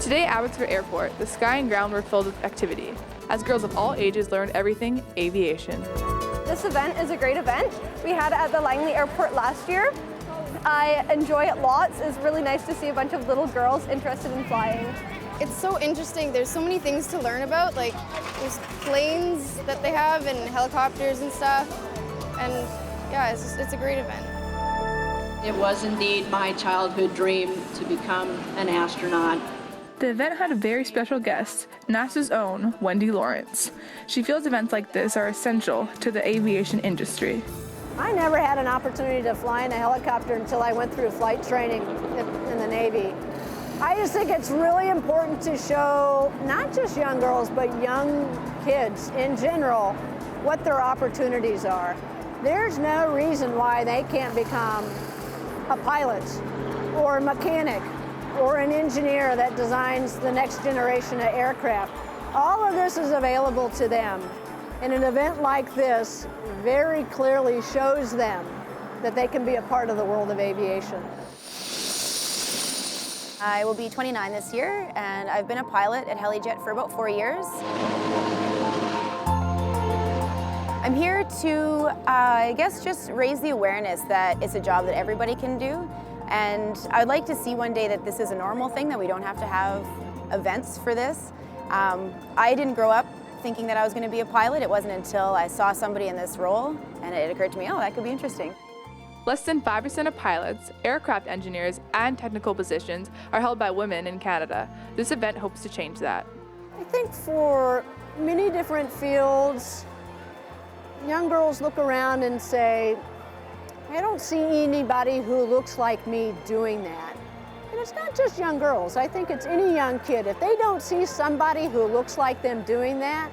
Today at Abbotsford Airport, the sky and ground were filled with activity, as girls of all ages learned everything aviation. This event is a great event. We had it at the Langley Airport last year. I enjoy it lots. It's really nice to see a bunch of little girls interested in flying. It's so interesting. There's so many things to learn about. Like, there's planes that they have and helicopters and stuff. And yeah, it's a great event. It was indeed my childhood dream to become an astronaut. The event had a very special guest, NASA's own Wendy Lawrence. She feels events like this are essential to the aviation industry. I never had an opportunity to fly in a helicopter until I went through flight training in the Navy. I just think it's really important to show not just young girls, but young kids in general what their opportunities are. There's no reason why they can't become a pilot or a mechanic or an engineer that designs the next generation of aircraft. All of this is available to them. And an event like this very clearly shows them that they can be a part of the world of aviation. I will be 29 this year, and I've been a pilot at HeliJet for about 4 years. I'm here to, I guess, just raise the awareness that it's a job that everybody can do. And I'd like to see one day that this is a normal thing, that we don't have to have events for this. I didn't grow up thinking that I was going to be a pilot. It wasn't until I saw somebody in this role and it occurred to me, oh, that could be interesting. Less than 5% of pilots, aircraft engineers, and technical positions are held by women in Canada. This event hopes to change that. I think for many different fields, young girls look around and say, I don't see anybody who looks like me doing that. And it's not just young girls. I think it's any young kid. If they don't see somebody who looks like them doing that,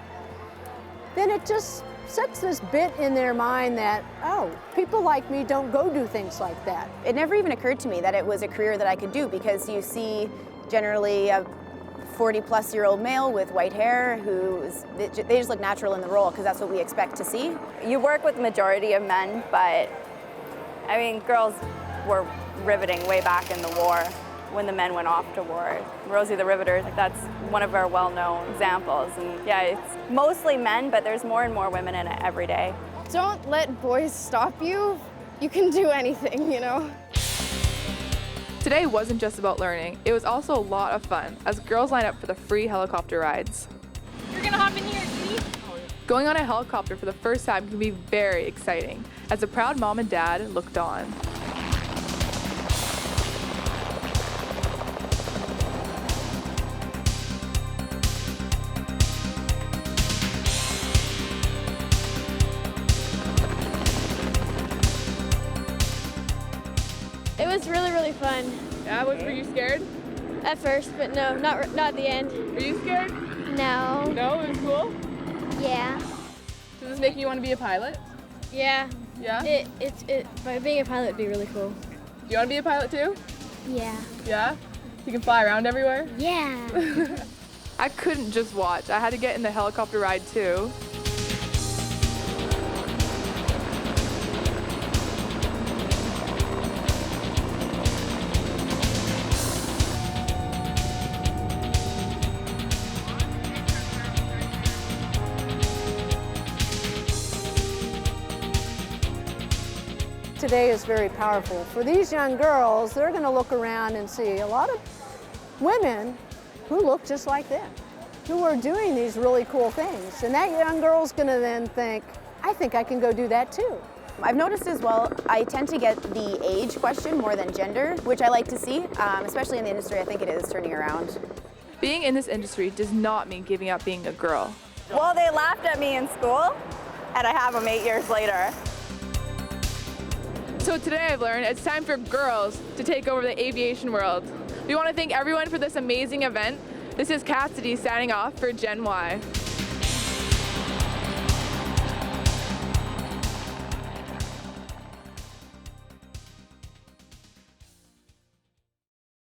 then it just sets this bit in their mind that, oh, people like me don't go do things like that. It never even occurred to me that it was a career that I could do, because you see generally a 40-plus-year-old male with white hair they just look natural in the role because that's what we expect to see. You work with the majority of men, but I mean, girls were riveting way back in the war when the men went off to war. Rosie the Riveter, that's one of our well-known examples. And yeah, it's mostly men, but there's more and more women in it every day. Don't let boys stop you. You can do anything, you know? Today wasn't just about learning, it was also a lot of fun as girls line up for the free helicopter rides. You're gonna hop in here, see? Going on a helicopter for the first time can be very exciting, as the proud mom and dad looked on. It was really, really fun. Yeah, were you scared? At first, but no, not at the end. Were you scared? No. No, it was cool? Yeah. Does this make you want to be a pilot? Yeah. Yeah? By being a pilot would be really cool. Do you want to be a pilot too? Yeah. Yeah? You can fly around everywhere? Yeah. I couldn't just watch. I had to get in the helicopter ride too. Today is very powerful. For these young girls, they're going to look around and see a lot of women who look just like them, who are doing these really cool things. And that young girl's going to then think, I think I can go do that too. I've noticed as well, I tend to get the age question more than gender, which I like to see, especially in the industry. I think it is turning around. Being in this industry does not mean giving up being a girl. Well, they laughed at me in school, and I have them 8 years later. So today I've learned it's time for girls to take over the aviation world. We want to thank everyone for this amazing event. This is Cassidy signing off for Gen Y.